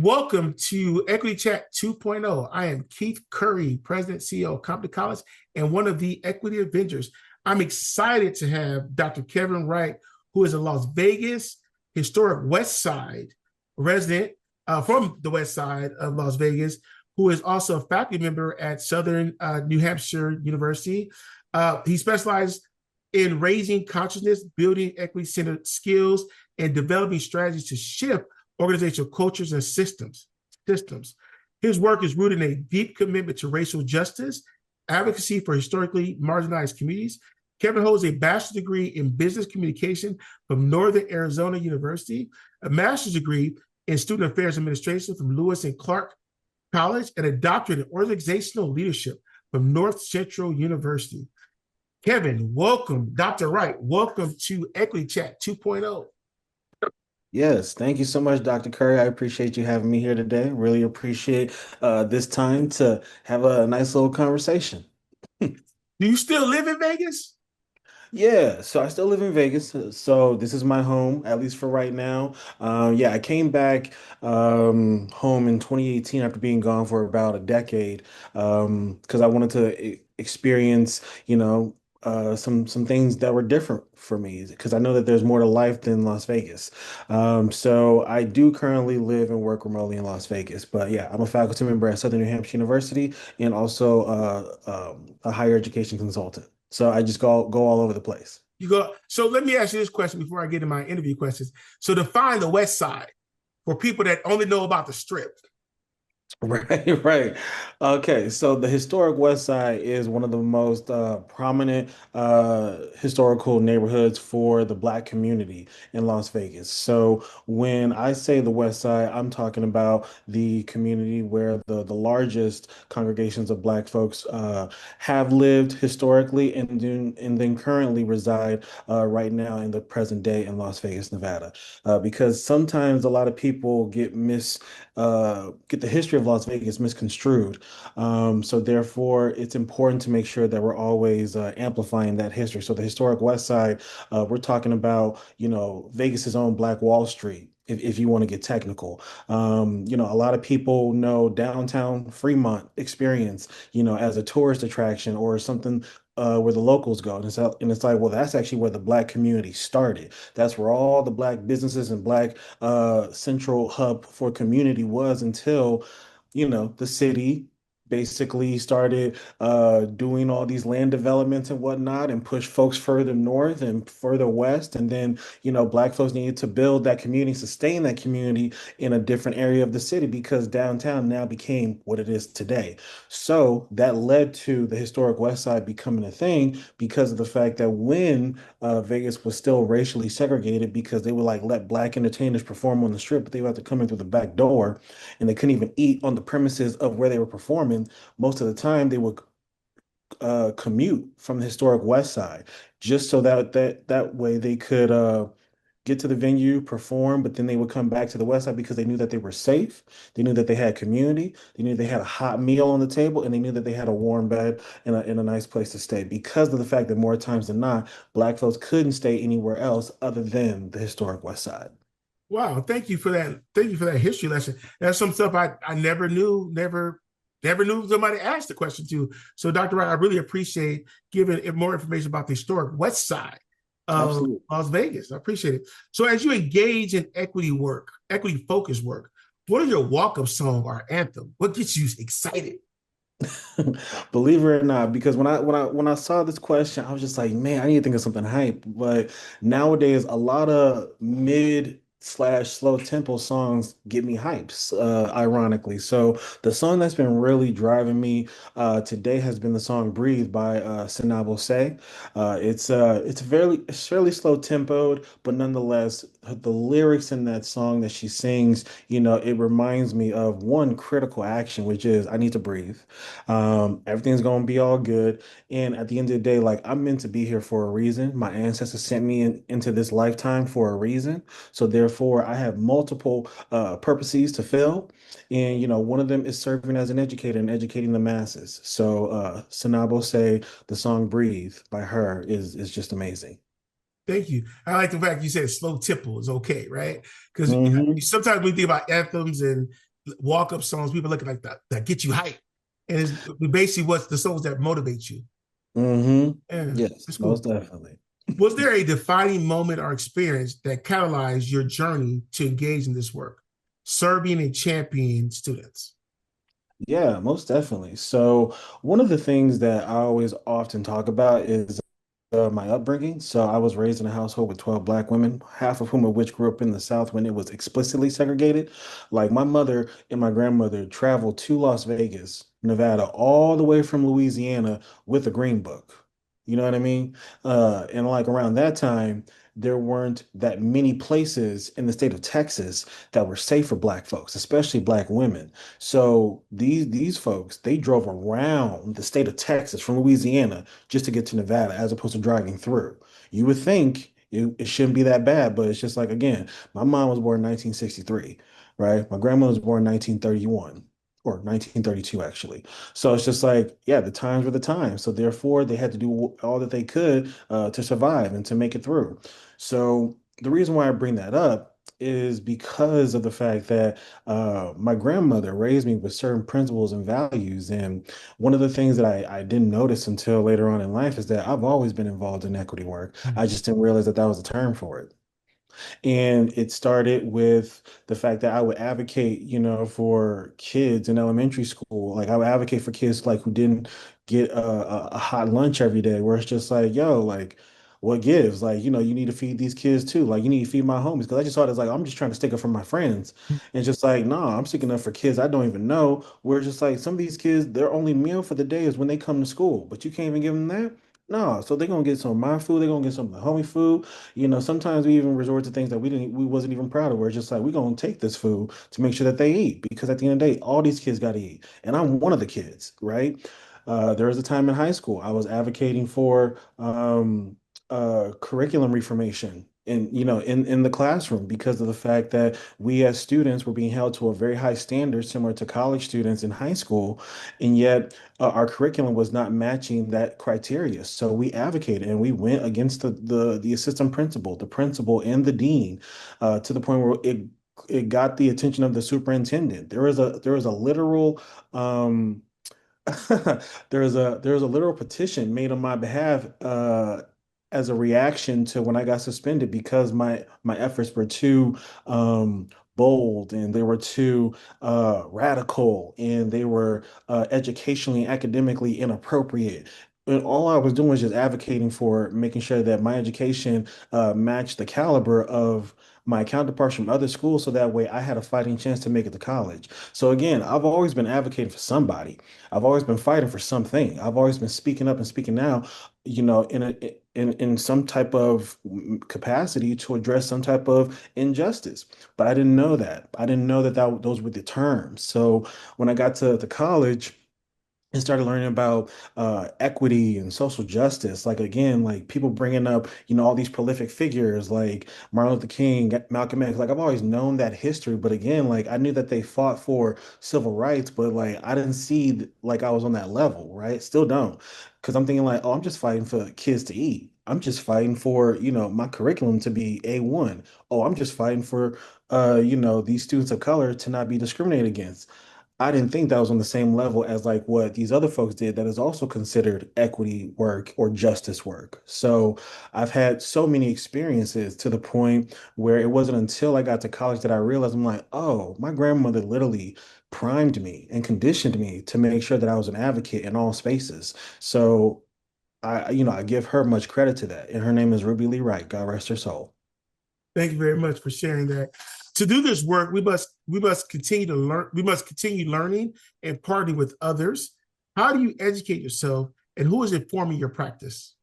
Welcome to Equity Chat 2.0. I am Keith Curry, President, CEO of Compton College, and one of the Equity Avengers. I'm excited to have Dr. Kevin Wright, who is a Las Vegas historic West Side resident from the West Side of Las Vegas, who is also a faculty member at Southern New Hampshire University. He specialized in raising consciousness, building equity-centered skills, and developing strategies to shift organizational cultures and systems. His work is rooted in a deep commitment to racial justice, advocacy for historically marginalized communities. Kevin holds a bachelor's degree in business communication from Northern Arizona University, a master's degree in student affairs administration from Lewis and Clark College, and a doctorate in organizational leadership from North Central University. Kevin, welcome. Dr. Wright, welcome to Equity Chat 2.0. Yes, thank you so much, Dr. Curry. I appreciate you having me here today. Really appreciate this time to have a nice little conversation. Do you still live in Vegas? Yeah, so I still live in Vegas, so this is my home, at least for right now. Yeah, I came back home in 2018 after being gone for about a decade, because I wanted to experience, some things that were different for me, because I know that there's more to life than Las Vegas. So I do currently live and work remotely in Las Vegas, but yeah, I'm a faculty member at Southern New Hampshire University and also a higher education consultant. So I just go all over the place. You go. So let me ask you this question before I get to my interview questions. So define the West Side for people that only know about the Strip. Right, right. Okay, so the historic West Side is one of the most prominent historical neighborhoods for the Black community in Las Vegas. So when I say the West Side, I'm talking about the community where the largest congregations of Black folks have lived historically and then currently reside right now in the present day in Las Vegas, Nevada. Because sometimes a lot of people get the history of Las Vegas misconstrued. So therefore, it's important to make sure that we're always amplifying that history. So the historic West Side, we're talking about, Vegas's own Black Wall Street. If you want to get technical, a lot of people know downtown Fremont experience, as a tourist attraction or something where the locals go. And it's like, well, that's actually where the Black community started. That's where all the Black businesses and Black central hub for community was until, the city basically started doing all these land developments and whatnot and push folks further north and further west. And then, Black folks needed to build that community, sustain that community in a different area of the city because downtown now became what it is today. So that led to the historic West Side becoming a thing because of the fact that when Vegas was still racially segregated because they would like let Black entertainers perform on the strip, but they would have to come in through the back door and they couldn't even eat on the premises of where they were performing. Most of the time, they would commute from the historic West Side just so that way they could get to the venue, perform, but then they would come back to the West Side because they knew that they were safe. They knew that they had community. They knew they had a hot meal on the table, and they knew that they had a warm bed and a nice place to stay. Because of the fact that more times than not, Black folks couldn't stay anywhere else other than the historic West Side. Wow, thank you for that. Thank you for that history lesson. That's some stuff I never knew, never knew somebody asked the question to. So, Dr. Wright, I really appreciate giving more information about the historic West Side of Absolutely. Las Vegas. I appreciate it. So, as you engage in equity work, equity focused work, what is your walk-up song or anthem? What gets you excited? Believe it or not, because when I saw this question, I was just like, man, I need to think of something hype. But nowadays, a lot of mid slash slow tempo songs get me hyped, ironically. So the song that's been really driving me today has been the song "Breathe" by Sinabo Say. It's fairly slow tempoed, but nonetheless, the lyrics in that song that she sings, it reminds me of one critical action, which is I need to breathe. Everything's gonna be all good. And at the end of the day, like I'm meant to be here for a reason. My ancestors sent me into this lifetime for a reason. So therefore, I have multiple purposes to fill. And one of them is serving as an educator and educating the masses. So Sanabo say the song Breathe by her is just amazing. Thank you. I like the fact you said slow tempo is okay, right? Because Hmm. sometimes we think about anthems and walk up songs. People looking like that get you hype, and it's basically what's the songs that motivate you. Hmm. Yeah, Yes, that's most cool. definitely. Was there a defining moment or experience that catalyzed your journey to engage in this work, serving and championing students? Yeah, most definitely. So, one of the things that I always often talk about is my upbringing. So, I was raised in a household with 12 black women, half of whom of which grew up in the South when it was explicitly segregated. Like my mother and my grandmother traveled to Las Vegas, Nevada, all the way from Louisiana with a green book. You know what I mean? And like around that time, there weren't that many places in the state of Texas that were safe for black folks, especially black women. So these folks, they drove around the state of Texas from Louisiana just to get to Nevada as opposed to driving through. You would think it shouldn't be that bad, but it's just like again, my mom was born in 1963, right? My grandmother was born in 1931 or 1932 actually. So it's just like, yeah, the times were the times. So therefore they had to do all that they could to survive and to make it through. So the reason why I bring that up is because of the fact that my grandmother raised me with certain principles and values. And one of the things that I didn't notice until later on in life is that I've always been involved in equity work. I just didn't realize that that was a term for it. And it started with the fact that I would advocate, for kids in elementary school. Like I would advocate for kids like who didn't get a hot lunch every day, where it's just like, yo, like what gives? Like, you need to feed these kids too. Like you need to feed my homies. Because I just thought it's like I'm just trying to stick up for my friends. And it's just like, nah, I'm sticking up for kids I don't even know. Where it's just like some of these kids, their only meal for the day is when they come to school. But you can't even give them that. No, so they're gonna get some of my food, they're gonna get some of the homie food. Sometimes we even resort to things that we wasn't even proud of. We're just like, we're gonna take this food to make sure that they eat because at the end of the day, all these kids gotta eat. And I'm one of the kids, right? There was a time in high school I was advocating for curriculum reformation in the classroom because of the fact that we as students were being held to a very high standard similar to college students in high school, and yet our curriculum was not matching that criteria. So we advocated and we went against the assistant principal, the principal, and the dean, to the point where it got the attention of the superintendent. There was a literal there was a literal petition made on my behalf as a reaction to when I got suspended because my efforts were too bold and they were too radical and they were educationally and academically inappropriate. And all I was doing was just advocating for making sure that my education matched the caliber of my counterparts from other schools so that way I had a fighting chance to make it to college. So again, I've always been advocating for somebody. I've always been fighting for something. I've always been speaking up and speaking out, in some type of capacity to address some type of injustice. But I didn't know that. I didn't know that those were the terms. So when I got to college and started learning about equity and social justice. Like again, like people bringing up, all these prolific figures like Martin Luther King, Malcolm X. Like I've always known that history, but again, like I knew that they fought for civil rights, but like I didn't see like I was on that level, right? Still don't, because I'm thinking like, oh, I'm just fighting for kids to eat. I'm just fighting for, my curriculum to be A1. Oh, I'm just fighting for, these students of color to not be discriminated against. I didn't think that was on the same level as like what these other folks did that is also considered equity work or justice work. So I've had so many experiences to the point where it wasn't until I got to college that I realized I'm like, oh, my grandmother literally primed me and conditioned me to make sure that I was an advocate in all spaces. So I give her much credit to that. And her name is Ruby Lee Wright. God rest her soul. Thank you very much for sharing that. To do this work, we must continue to learn. We must continue learning and partnering with others. How do you educate yourself, and who is informing your practice?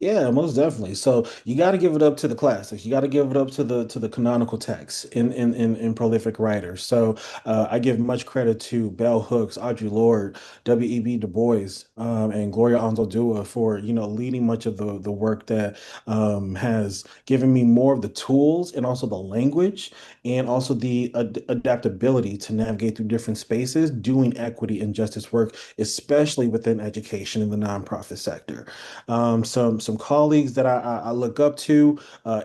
Yeah, most definitely. So you got to give it up to the classics. You got to give it up to the canonical texts in prolific writers. So I give much credit to Bell Hooks, Audre Lorde, W.E.B. Du Bois, and Gloria Anzaldúa for leading much of the work that has given me more of the tools and also the language and also the adaptability to navigate through different spaces, doing equity and justice work, especially within education in the nonprofit sector. So some colleagues that I look up to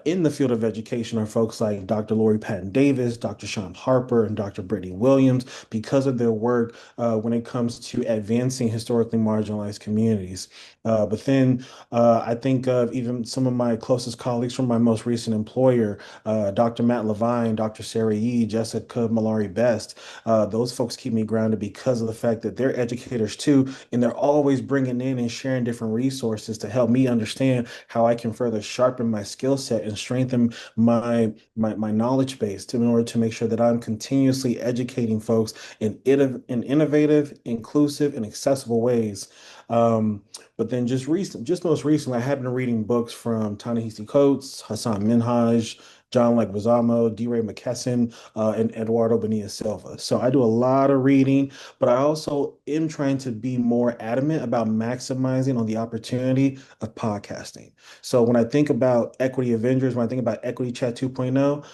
in the field of education are folks like Dr. Lori Patton Davis, Dr. Sean Harper, and Dr. Brittany Williams because of their work when it comes to advancing historically marginalized communities. But then I think of even some of my closest colleagues from my most recent employer, Dr. Matt Levine, Dr. Sarah Yee, Jessica Malari Best. Those folks keep me grounded because of the fact that they're educators too, and they're always bringing in and sharing different resources to help me understand how I can further sharpen my skill set and strengthen my knowledge base in order to make sure that I'm continuously educating folks in innovative, inclusive, and accessible ways. But then just most recently, I have been reading books from Ta-Nehisi Coates, Hassan Minhaj, John Leguizamo, D. Ray McKesson, and Eduardo Bonilla Silva. So I do a lot of reading, but I also am trying to be more adamant about maximizing on the opportunity of podcasting. So when I think about Equity Avengers, when I think about Equity Chat 2.0,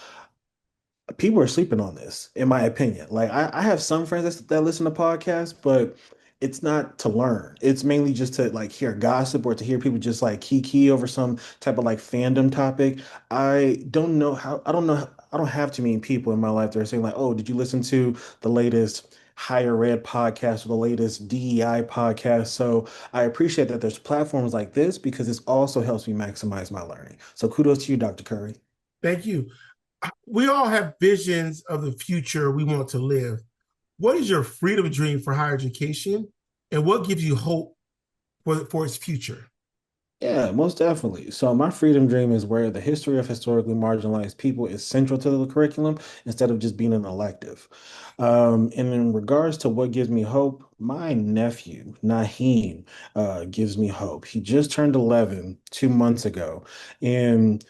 people are sleeping on this, in my opinion. Like I have some friends that listen to podcasts, but it's not to learn. It's mainly just to like hear gossip or to hear people just like kiki over some type of like fandom topic. I don't know, I don't have too many people in my life that are saying like, oh, did you listen to the latest higher ed podcast or the latest DEI podcast? So I appreciate that there's platforms like this because this also helps me maximize my learning. So kudos to you, Dr. Curry. Thank you. We all have visions of the future we want to live. What is your freedom dream for higher education, and what gives you hope for its future? Yeah, most definitely. So my freedom dream is where the history of historically marginalized people is central to the curriculum instead of just being an elective. And in regards to what gives me hope, my nephew, Naheem, gives me hope. He just turned 11 2 months ago, and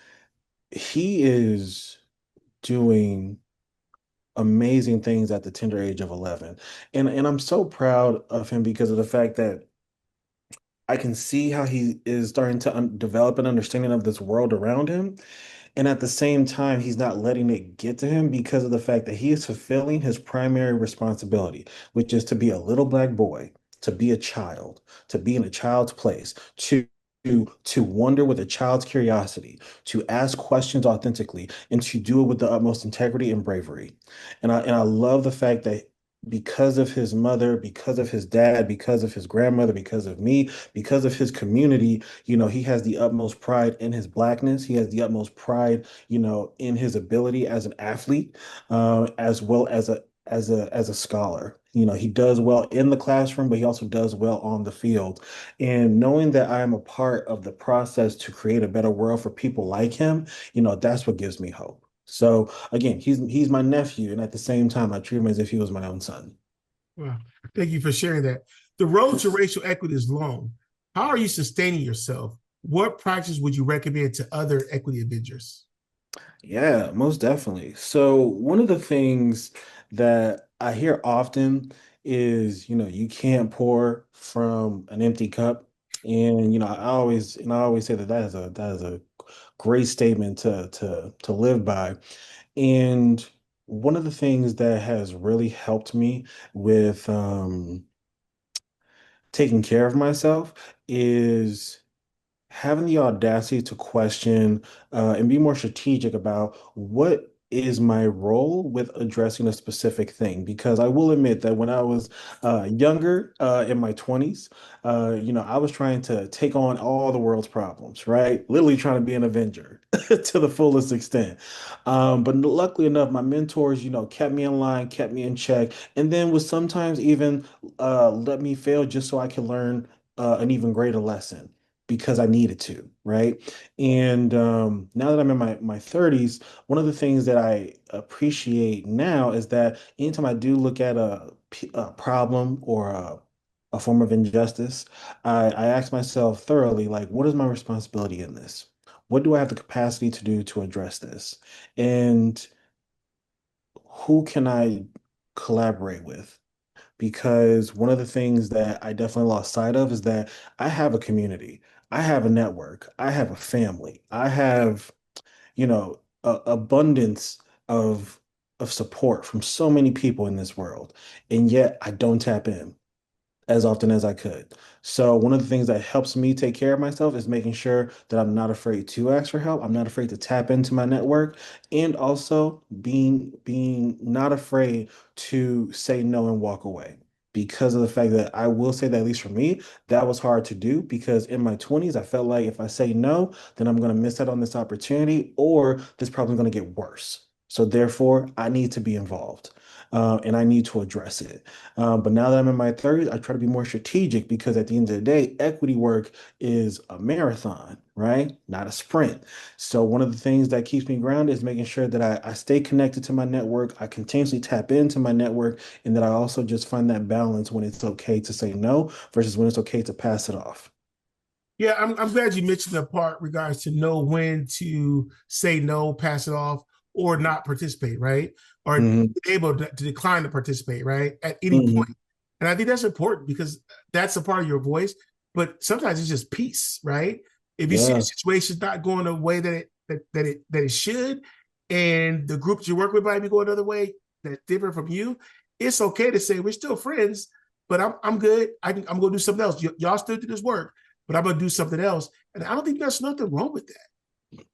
he is doing amazing things at the tender age of 11. And I'm so proud of him because of the fact that I can see how he is starting to develop an understanding of this world around him. And at the same time, he's not letting it get to him because of the fact that he is fulfilling his primary responsibility, which is to be a little black boy, to be a child, to be in a child's place, to wonder with a child's curiosity, to ask questions authentically, and to do it with the utmost integrity and bravery. And I love the fact that because of his mother, because of his dad, because of his grandmother, because of me, because of his community, he has the utmost pride in his blackness. He has the utmost pride, in his ability as an athlete, as well as a scholar. He does well in the classroom, but he also does well on the field. And knowing that I am a part of the process to create a better world for people like him, that's what gives me hope. So again, he's my nephew, and at the same time, I treat him as if he was my own son. Well, thank you for sharing that. The road to racial equity is long. How are you sustaining yourself? What practice would you recommend to other equity Avengers? Yeah, most definitely. So one of the things that I hear often is, you can't pour from an empty cup. And I always say that is a great statement to live by. And one of the things that has really helped me with taking care of myself is having the audacity to question and be more strategic about what is my role with addressing a specific thing. Because I will admit that when I was younger, in my 20s, I was trying to take on all the world's problems, right? Literally trying to be an Avenger to the fullest extent. But luckily enough, my mentors, kept me in line, kept me in check, and then would sometimes even let me fail just so I could learn an even greater lesson because I needed to, right? And now that I'm in my 30s, one of the things that I appreciate now is that anytime I do look at a problem or a form of injustice, I ask myself thoroughly, like, what is my responsibility in this? What do I have the capacity to do to address this? And who can I collaborate with? Because one of the things that I definitely lost sight of is that I have a community, I have a network, I have a family, I have, abundance of support from so many people in this world, and yet I don't tap in. as often as I could. So one of the things that helps me take care of myself is making sure that I'm not afraid to ask for help. I'm not afraid to tap into my network, and also being not afraid to say no and walk away. Because of the fact that I will say that, at least for me, that was hard to do because in my 20s, I felt like if I say no, then I'm going to miss out on this opportunity or this problem's going to get worse. So therefore, I need to be involved. And I need to address it. But now that I'm in my 30s, I try to be more strategic because at the end of the day, equity work is a marathon, right? Not a sprint. So one of the things that keeps me grounded is making sure that I stay connected to my network, I continuously tap into my network, and that I also just find that balance when it's okay to say no versus when it's okay to pass it off. Yeah, I'm glad you mentioned the part regards to know when to say no, pass it off, or not participate, right? Or Hmm. be able to decline to participate, right? At any point. Hmm. And I think that's important because that's a part of your voice. But sometimes it's just peace, right? If you see a Yeah. situation's not going the way that it should, and the groups you work with might be going another way that's different from you, it's okay to say we're still friends, but I'm good. I'm gonna do something else. Y'all still do this work, but I'm gonna do something else. And I don't think there's nothing wrong with that.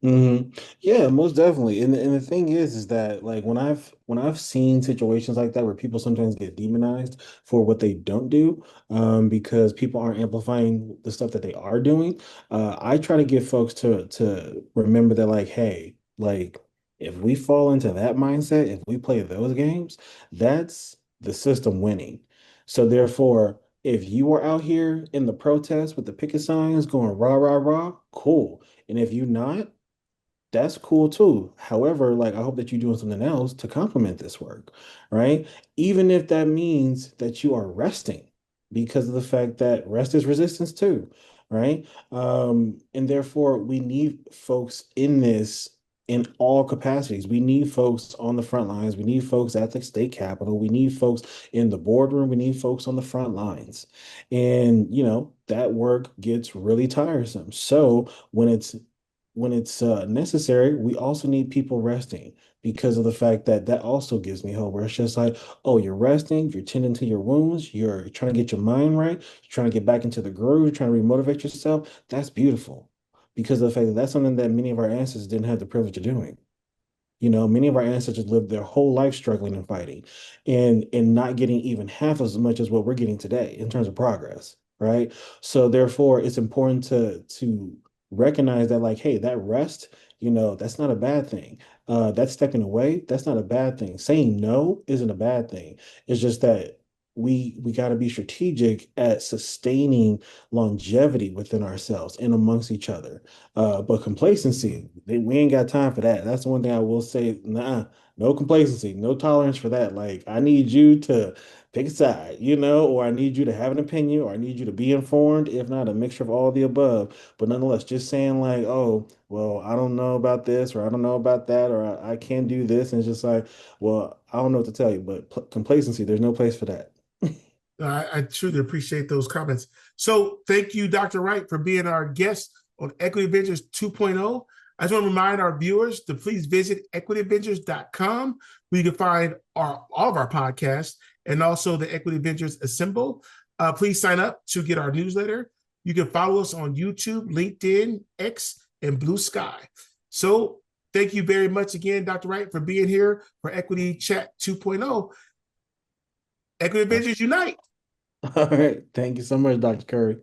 Hmm. Yeah, most definitely. And the thing is that like when I've seen situations like that where people sometimes get demonized for what they don't do, because people aren't amplifying the stuff that they are doing, I try to get folks to remember that like, hey, like if we fall into that mindset, if we play those games, that's the system winning. So therefore, if you are out here in the protest with the picket signs going rah rah rah, cool. And if you not, that's cool too. However, like I hope that you're doing something else to complement this work, right? Even if that means that you are resting because of the fact that rest is resistance too, right? And therefore we need folks in this in all capacities. We need folks on the front lines. We need folks at the state capitol. We need folks in the boardroom. We need folks on the front lines. And, that work gets really tiresome. So when it's necessary, we also need people resting because of the fact that that also gives me hope. Where it's just like, oh, you're resting, you're tending to your wounds, you're trying to get your mind right, you're trying to get back into the groove, you're trying to remotivate yourself. That's beautiful because of the fact that that's something that many of our ancestors didn't have the privilege of doing. Many of our ancestors lived their whole life struggling and fighting and not getting even half as much as what we're getting today in terms of progress, right? So therefore, it's important to recognize that like, hey, that rest, that's not a bad thing. That stepping away, that's not a bad thing. Saying no isn't a bad thing. It's just that we got to be strategic at sustaining longevity within ourselves and amongst each other. But complacency, we ain't got time for that. That's the one thing I will say. Nah, no complacency, no tolerance for that. Like, I need you to pick a side, or I need you to have an opinion, or I need you to be informed, if not a mixture of all the above. But nonetheless, just saying like, oh, well, I don't know about this, or I don't know about that, or I can't do this. And it's just like, well, I don't know what to tell you, but complacency, there's no place for that. I truly appreciate those comments. So thank you, Dr. Wright, for being our guest on Equity Avengers 2.0. I just want to remind our viewers to please visit equityavengers.com where you can find all of our podcasts and also the Equity Avengers Assemble. Please sign up to get our newsletter. You can follow us on YouTube, LinkedIn, X, and Blue Sky. So thank you very much again, Dr. Wright, for being here for Equity Chat 2.0. Equity Avengers Unite. All right. Thank you so much, Dr. Curry.